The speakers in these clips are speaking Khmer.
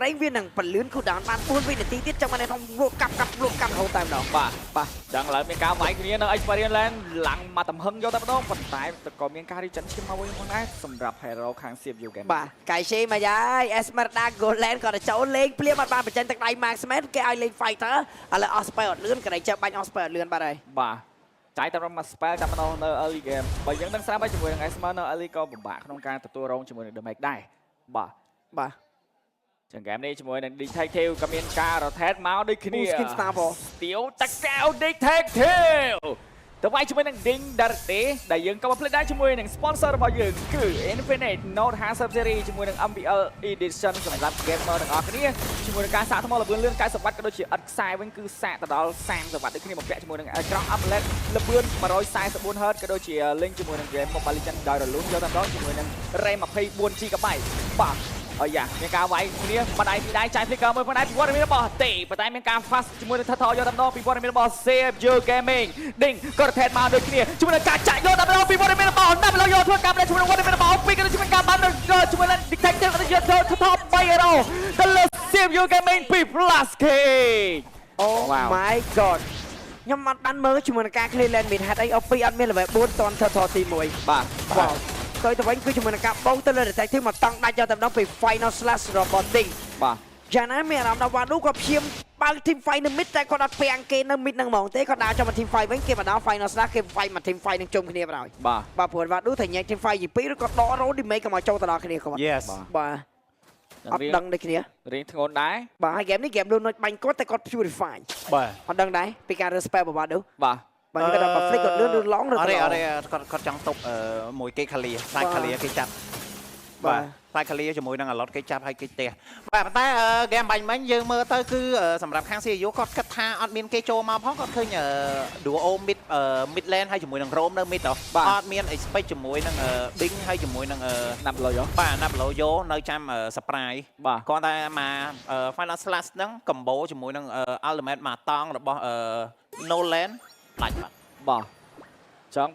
ប្រេងវានឹងពលឿនគូដានបាន4វិនាទីទៀតចាំបានក្នុងរកកាប់រហូតតែម្ដងបាទចឹងឡើយមានការវាយគ្នានៅ Experience Land ឡើងមកតំហឹងយកតែម្ដងប៉ុន្តែក៏មានការរីចិនឈាមមកវិញផងដែរសម្រាប់ Hero ខាង CPU Game បាទកៃសេមកយាយ Esmeralda Golden ក៏ទៅចូលលេងភ្លាមអត់បានបញ្ចេញទឹកដៃ Maxman គេឲ្យលេង Fighter ឥឡូវអស់ spell អត់លឿនក៏តែចាប់បាញ់អស់ spell អត់លឿនបាត់ហើយបាទចាយតែមក spell តែម្ដងនៅ early game បើយើងនឹងស្រាប់ហើយជាមួយនឹង Esmer នៅ early ក៏ពិបាកក្នុងការទទួលរងជាមួយនឹង damage ដែរបាទចឹងហ្គេមនេះជាមួយនឹង Detective ក៏មានការ rotate មកដូចគ្នា Skin Star ស្ទៀវតាកែវ Detective ទៅវាយជាមួយនឹង Ding Darate ដែលយើងក៏មកភ្លេចដែរជាមួយនឹង sponsor របស់យើងគឺ Infinite Note 50 Series ជាមួយនឹង MPL Edition សម្រាប់ gamer ទាំងអស់គ្នាជាមួយនឹងការសាកថ្មល្បឿនលឿន90វ៉ាត់ក៏ដូចជាឥតខ្សែវិញគឺសាកទៅដល់30វ៉ាត់ដូចគ្នាមកពាក់ជាមួយនឹងក្រង់ AMOLED ល្បឿន 144Hz ក៏ដូចជា link ជាមួយនឹង game Mobile Legends ដោយរលូនយកតែម្ដងជាមួយនឹង RAM 24GB បាទអូយ៉ាមានការវាយគ្នាម្ដាយពីដៃចាយ flicker មួយផងដែរពីវត្តមានរបស់ទេប៉ុន្តែមានការ fast ជាមួយនឹងថថយកតែម្ដងពីវត្តមានរបស់ CPU Gaming ដេញក៏រថេតមកដូចគ្នាជាមួយនឹងការចាក់យកតែម្ដងពីវត្តមានរបស់ណាប់ឡូយកធ្វើការផ្លែជាមួយនឹងវត្តមានរបស់ពីក៏ជាមួយការបានជាមួយនឹង Detective ក៏យកថថ3 Euro ទៅលើ CPU Gaming ពី Plus K Oh my god ខ្ញុំអត់បានមើលជាមួយនឹងការ clear lane mid ហេតុអីអូពីអត់មាន level 4តនថទី1បាទទៅវិញគឺជាមួយនឹងការបោកទៅលើ Detective មកតង់ដាច់យកតែម្ដងពី Final Slash Roboting បាទយ៉ាងណាមានអារម្មណ៍ថាវ៉ាឌូក៏ព្យាយាមបើក team fight នៅ mid តែគាត់អត់ពាំងគេនៅ mid ហ្នឹងហ្មងទេគាត់ដើរចូលមក team fight វិញគេមកដល់ Final Slash គេ fight មក team fight នឹងជុំគ្នាបណ្ដោយបាទព្រោះវ៉ាឌូតែញែក team fight 2ឬក៏ដក roll damage ក៏មកចូលទៅដល់គ្នាគាត់បាទអត់ដឹងដូចគ្នារៀងធ្ងន់ដែរបាទហើយ game នេះ game លូនបាញ់គាត់តែគាត់ purify បាទអត់ដឹងដែរពីការ respect របស់វ៉ាឌូបាទបើគាត់ដល់ flick គាត់លឿនឬ long ឬអត់គាត់ចង់តុបមួយគេ clear ខ្លាច clear គេចាប់បាទខ្លាច clear ជាមួយនឹង allot គេចាប់ឲ្យគេផ្ទះបាទប៉ុន្តែ game បាញ់មិញយើងមើលទៅគឺសម្រាប់ខាង CU គាត់គិតថាអត់មានគេចូលមកផងគាត់ឃើញ duo mid lane ហើយជាមួយនឹង Rome នៅ mid អត់មាន expect ជាមួយនឹង Bing ហើយជាមួយនឹង Naployo បាទ Naployo នៅចាំ surprise គាត់តែមក final slash ហ្នឹង combo ជាមួយនឹង ultimate មកតង់របស់ Nolan ដាច់បាទចឹង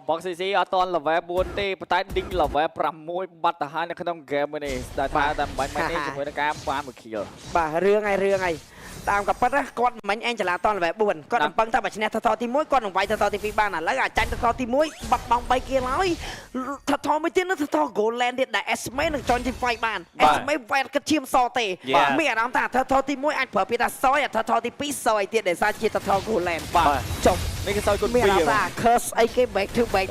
Box CC អត់តន់ level 4ទេប៉ុន្តែ Ding level 6បាត់ទៅហើយនៅក្នុង game នេះដែលថាតែបាញ់មិញនេះជាមួយនឹងការបានមួយ kill បាទរឿងហើយតាមក៏ប៉ុតគាត់មិញអេងចលាតន level 4គាត់អំពឹងថាបើឈ្នះថថទី1គាត់នឹងវាយថថទី2បានឥឡូវអាចចាញ់ថថទី1បាត់បង់3 kill ហើយថថមួយទៀតនោះថថ Golden ទៀតដែល Esme នឹងចន់ទី fight បាន Esme វាយគិតឈាមសទេមានអារម្មណ៍ថាថថទី1អាចប្រើពាក្យថាសយថថទី2សយទៀតដែលសារជាថថ Golden បាទចុះនេះគេសយគុណ2មានអារម្មណ៍ថា curse អីគេ back to back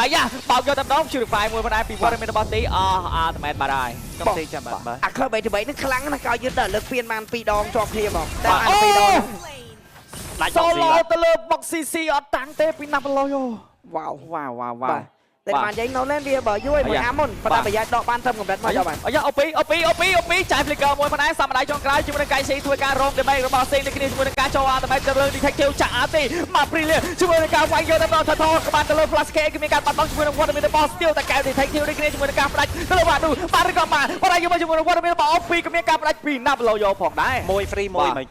អាយ៉ាបោកយកតែម្ដង purify មួយផងដែរពីវត្តមានរបស់ទីultimate បាទហើយខ្ញុំទេចាំបាទអា curse back to back នឹងខ្លាំងណាស់ក៏យឺតដល់លើកពៀនបាន2ដងជាប់គ្នាមកតែអាន2ដងដាច់ solo ទៅលើ Box CC អត់តាំងទេពីណាប់ឡូយោវ៉ាវតែបាននិយាយ Nolan វាបើយូរមួយអាមុនប៉ុន្តែប្រយ័ត្នដកបានត្រឹមកម្រិតមកយកបានអាយ៉ាអូពីចាយ flicker មួយផងដែរសាមដៃចុងក្រោយជាមួយនឹងកៃស៊ីធ្វើការរង damage របស់សេងនេះគ្នាជាមួយនឹងការចូល ultimate ទៅលើ Detective ចាក់អាទេមក Brilliant ជាមួយនឹងការវាយយកទៅដល់ថថក្បានទៅលើ Flash K គឺមានការបាត់បង់ជាមួយនឹង Waterman របស់ Steel តែកែ Detective នេះគ្នាជាមួយនឹងការផ្ដាច់ទៅលើបាក់ឌូបាទឬក៏បានយកមកជាមួយនឹង Waterman របស់ OP ក៏មានការផ្ដាច់ពីណាប់ឡូយោផងដែរមួយ free មួយមិន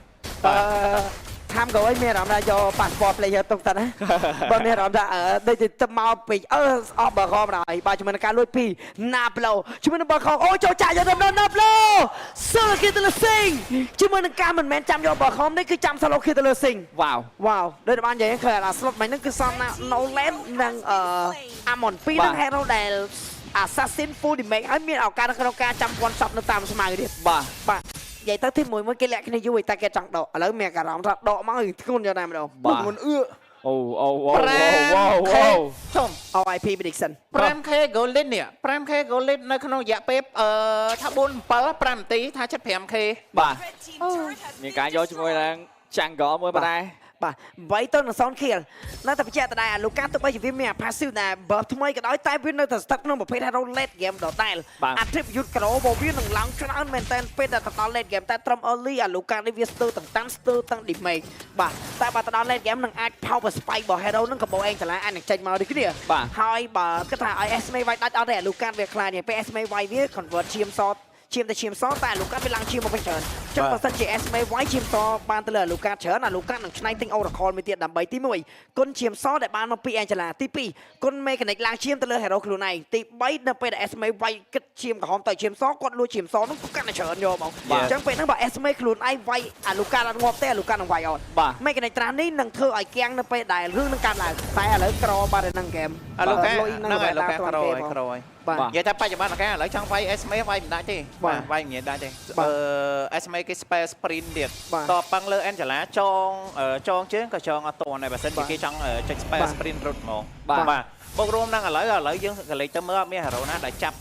ខាំក៏ឲ្យមានអារម្មណ៍ថាយក passport player ទុកទៅណាបើមានអារម្មណ៍ថាដូចទៅមកពេកអស់បើខំដែរបាទជាមួយនឹងការលួចពីណាប់ឡូជាមួយនឹងបើខំអូចូលចាក់យកទៅណាប់ឡូ Solo kill ទៅលើសិងជាមួយនឹងការមិនមែនចាំយកបើខំនេះគឺចាំ Solo kill ទៅលើសិងវ៉ាវដូចបាននិយាយឃើញអា slot មិញហ្នឹងគឺសំណា Nolan និង Amon ពីរនឹង hero ដែល assassin full damage ហើយមានឱកាសនៅក្នុងការចាំ one shot នៅតាមស្មៅទៀតបាទនិយាយទៅទីមួយគេលាក់គ្នាយូរតែគេចង់ដកឥឡូវមានអារម្មណ៍ថាដកមកធ្ងន់យកតែម្ដងធ្ងន់អូចំ RIP prediction 5k golden នេះ 5k golden នៅក្នុងរយៈពេលថា4 7 5នាទីថា 75k បាទមានការយកជាមួយនឹង jungle មួយបាទដែរបាទ8ទៅនឹង0 kill នៅតែបញ្ជាក់ដដែលលូកាទោះបីជាវាមាន passive ដែល buff ថ្មីក៏ដោយតែវានៅតែស្ថិតក្នុងប្រភេទ hero late game ដដែល attribute grow របស់វានឹងឡើងច្រើនមែនតើពេលដែលទៅដល់ late game តែត្រឹម early អាលូកានេះវាស្ទើរទាំងតាន់ស្ទើរទាំង damage បាទតែបើទៅដល់ late game នឹងអាច power spike របស់ hero នឹងក៏បោអេងចលាអាចនឹងចេញមកដូចគ្នាហើយបើគិតថាឲ្យ Esme វាយដាច់អត់ទេអាលូកាវាខ្លាចទេពេល Esme វាយវា convert ឈាមស ឈាមតែឈាមសតែលូកាវាឡើងឈាមមកវិញច្រើនចឹងបើសិនជា SMA វាយឈាមសបានទៅលើលូកាច្រើនអាលូកានឹងឆ្នៃទិញ Oracle មួយទៀតដើម្បីទី1គុណឈាមសដែលបានមកពី Angela ទី2គុណ Mechanic ឡើងឈាមទៅលើ Hero ខ្លួនឯងទី3នៅពេលដែល SMA វាយគិតឈាមក្រហមទៅឈាមសគាត់លួចឈាមសនោះគាត់កាន់តែច្រើនយកមកអញ្ចឹងពេលហ្នឹងបើ SMA ខ្លួនឯងវាយអាលូកាអត់ងាប់ទេអាលូកានឹងវាយអត់ Mechanic ត្រានេះនឹងធ្វើឲ្យគាំងនៅពេលដែលរឿងនឹងកើតឡើងតែឥឡូវក្របាត់នៅក្នុងហ្គេម អាលូកាហ្នឹងហើយលូកាក្រហើយបាទនិយាយថាបច្ចុប្បន្នកាឥឡូវចង់វាយ SMA វាយមិនដាច់ទេបាទវាយមិនដាច់ទេបើ SMA គេ spare sprint ទៀតតប៉ឹងលើ Angela ចងជើងក៏ចងអត់ទាន់ដែរបើសិនជាគេចង់ចុច spare sprint រត់មកបាទបូករួមហ្នឹងឥឡូវយើងក៏លេខទៅមើលអត់មាន hero ណាដែលចាប់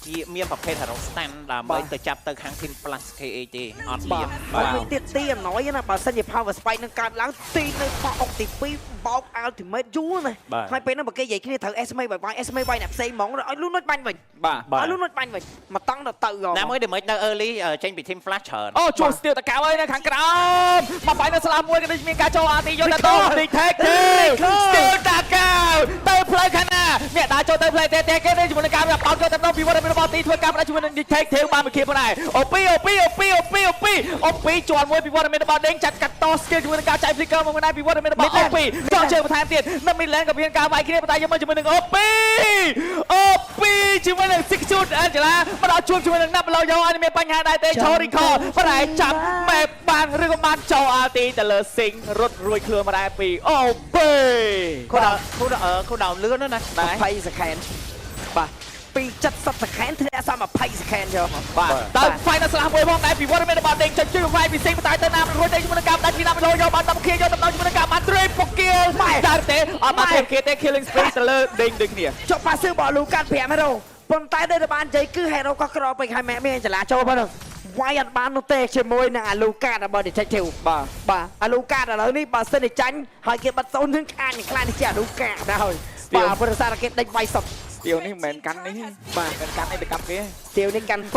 ជាមានប្រភេទ hero stand ដើម្បីទៅចាប់ទៅខាង team plus KA ទេអត់មានបាទទៀតទីអំណោយណាបើសិនជា power spike នឹងកើតឡើងទីនៅប៉អុកទី2បោក ultimate យូរណាហើយពេលហ្នឹងបើគេនិយាយគ្នាត្រូវ SMA វាយ SMA វាយអ្នកផ្សេងហ្មងឲ្យលូនុចបាញ់វិញបាទឲ្យលូនុចបាញ់វិញមកតង់ទៅណាមួយដែលមិននៅ early ចេញពី team flash ច្រើនអូជួស្ទៀវតកៅហើយនៅខាងក្រោមមកបាយនៅស្លាមមួយក៏ដូចមានការចូលអាទីយកទៅ detect ស្ទៀវតកៅទៅផ្លូវខាងណាអ្នកដើរចូលទៅផ្លូវទេគេនេះជាមួយនឹងការបោកយកទៅពីវត្តរបស់ទីធ្វើការផ្ដាច់ជាមួយនឹង detect បានមកគៀបដែរអូពីជាន់មួយពីវត្តរបស់ដេងចាត់កាត់ត skill ជាមួយនឹងការចែក flicker មកដែរពីវត្តរបស់អូពីចង់ជើងបន្ថែមទៀតនៅ midland ក៏មានការវាយគ្នាតែយកមកជាមួយនឹងអូពីជាមួយនឹង six shoot Angela មកដល់ជួបជាមួយនឹងណាប់ឡូយ៉ូអត់មានបញ្ហាដែរទេចូល recall ប្រហែលចាប់បែបបានឬក៏បានចូលអាទីទៅលើសិងរត់រួចខ្លួនមកដែរពីអូពីគូដោលឿនណា20 second បាទពី70 second ធ្លាក់sama 20 second យកបាទតើ final ស្លាប់មួយផងដែរពីវត្តមានរបស់ដេងចុចជួយវាយពីសិងតែទៅណារួចទៅជាមួយនឹងការដាច់ពីណាប់ឡូយ៉ូបានតាមគៀយកទៅជាមួយនឹងការបាន triple kill តែទេអត់បាន triple kill ទេ killing spree ទៅលើដេងដូចគ្នាចុះប៉ាសឺបលូកាត់5 hero ប៉ុន្តែដែលបាននិយាយគឺ hero ក៏ក្រពេកហើយមានចលាចូលប៉ុណ្ណឹងវាយអត់បាននោះទេជាមួយនឹងអាលូការបស់ detective បាទអាលូកាឥឡូវនេះបើសិនជាចាញ់ហើយគេបាត់សូននឹងខានខ្លាចនេះជាអាលូកាដែរហើយបាទព្រោះសារគេដេញវាយសុតទៀវនេះមិនមែនកាន់នេះបាទមិនកាន់នេះទៅកាប់គេទៀវនេះកាន់7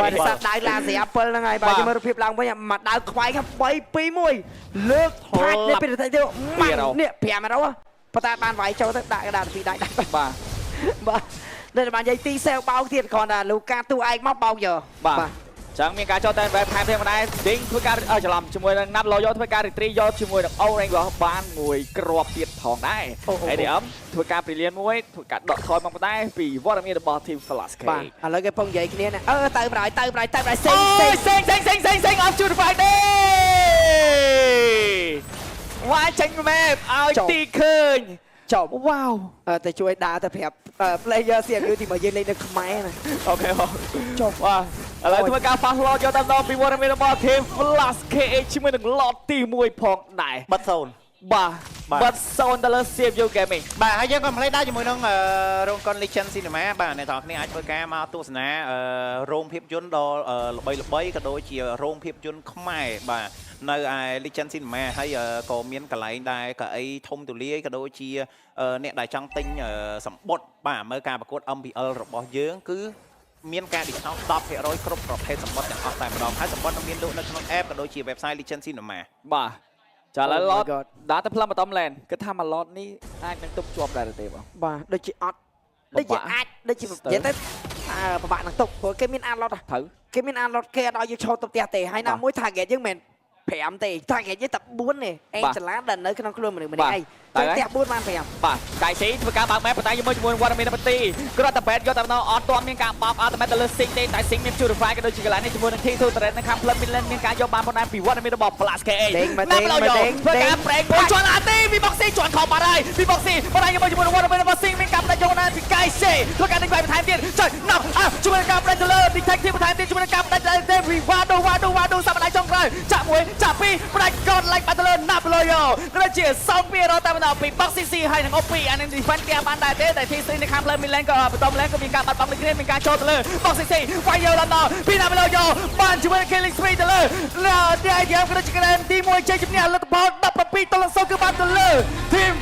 បាទសាដៅឡាស្រាប់7ហ្នឹងហើយបាទយើងមើលរូបភាពឡើងវិញមកដៅខ្វាយ3 2 1លើកផាច់នេះពីទៅទៀតម៉ាំនេះ5ម៉ែត្រប៉ុន្តែបានវាយចូលទៅដាក់ពីដៃបាទដែលបាននិយាយទីសេលបោកទៀតគ្រាន់តែលូកាទូឯងមកបោកយកបាទចឹងមានការចូលតែបែបថែមទៀតម្ដែរឌីងធ្វើការច្រឡំជាមួយនឹងណាប់ឡូយ៉ូធ្វើការ retreat យកជាមួយនឹង orange របស់បានមួយគ្រាប់ទៀតផងដែរហើយនេះធ្វើការព្រីលៀនមួយធ្វើការដកថយមកដែរពីវត្តមានរបស់ team flash បាទឥឡូវគេពងនិយាយគ្នាណាទៅប្រហើយសេងអត់ជួយបាយទេវាយចេញមែបឲ្យទីឃើញចប់វ៉ាវតែជួយដើរទៅប្រាប់ player សៀកគឺទីមកយើងលេងនៅខ្មែរណាអូខេចប់បាទឥឡូវធ្វើការ fast load យកតាមដល់ពីវត្តមានរបស់ team flash KH ជាមួយនឹង lot ទី1ផងដែរបាត់សូនបាត់សូនទៅលើ CPU Gaming បាទហើយយើងក៏មិនភ្លេចដែរជាមួយនឹងរោងកុន Legend Cinema បាទអ្នកទាំងគ្នាអាចធ្វើការមកទស្សនារោងភាពយន្តដ៏ល្បីក៏ដូចជារោងភាពយន្តខ្មែរបាទនៅឯ Legend Cinema ហើយក៏មានកន្លែងដែរកៅអីធំទូលាយក៏ដូចជាអ្នកដែលចង់ទិញសម្បត្តិបាទមើលការប្រកួត MPL របស់យើងគឺមានការ discount 10% គ្រប់ប្រភេទសម្បត្តិទាំងអស់តែម្ដងហើយសម្បត្តិនឹងមានលក់នៅក្នុង app ក៏ដូចជា website Legend Cinema បាទចាឥឡូវ lot ដាក់ទៅផ្លឹមបតំលែនគិតថាមួយ lot នេះអាចនឹងទប់ជាប់ដែរទេបងបាទដូចជាអត់ដូចជាអាចដូចជានិយាយទៅពិបាកនឹងទុកព្រោះគេមានអាន lot ត្រូវគេមានអាន lot គេអត់ឲ្យយើងឈរទៅផ្ទះទេហើយណាមួយ target យើងមិន5ទេ target យើងតែ4ទេអេចលាដែលនៅក្នុងខ្លួនមនុស្សម្នាក់ឯងតែផ្ទះ4បាន5បាទកៃស៊ីធ្វើការបើកម៉ែប៉ុន្តែជាមួយវត្តមានទីគ្រាន់តែបែតយកតែម្ដងអត់ទាន់មានការបោកអត់តែទៅលើសិងទេតែសិងមាន purify ក៏ដូចជាកន្លែងនេះជាមួយនឹង T2 Turret នៅខាងផ្លឹមមានការយកបានប៉ុន្តែពីវត្តមានរបស់ Plus KA ណាស់លោកធ្វើការប្រេកជាន់អាទីពី boxing ជាន់ខោបាត់ហើយពី boxing ប៉ុន្តែជាមួយនឹងវត្តមានរបស់សិងមានការផ្ដាច់យកណាពីកៃស៊ីធ្វើការដេញវាយបន្ថែមទៀតចុចណាប់ជាមួយនឹងការផ្ដាច់ទៅលើ detective បន្ថែមទៀតជាមួយនឹងការផ្ដាច់ទៅពីវ៉ាដូសាប់ដៃចុងក្រោយចាក់1ចាក់2ផ្ដាច់កូនឡាច់បាត់ទៅលើណាប់ឡូយ៉ូក៏ដូចជាសោកពីរតែម្ដងពី boxing ហើយនឹង OP អានឹង defend គេបានដែរទេតែ TC នៅខាងផ្លូវ Milan ក៏បន្ត Milan ក៏មានការបាត់បង់ដូចគ្នាមានការចូលទៅលើ boxing វាយយកដល់ពីណាឡូយ៉ូបានជាមួយ killing spree ទៅលើតែយើងក៏ដូចជា ទី1ជ័យជំនះលទ្ធផល17-0គឺបានទៅលើ team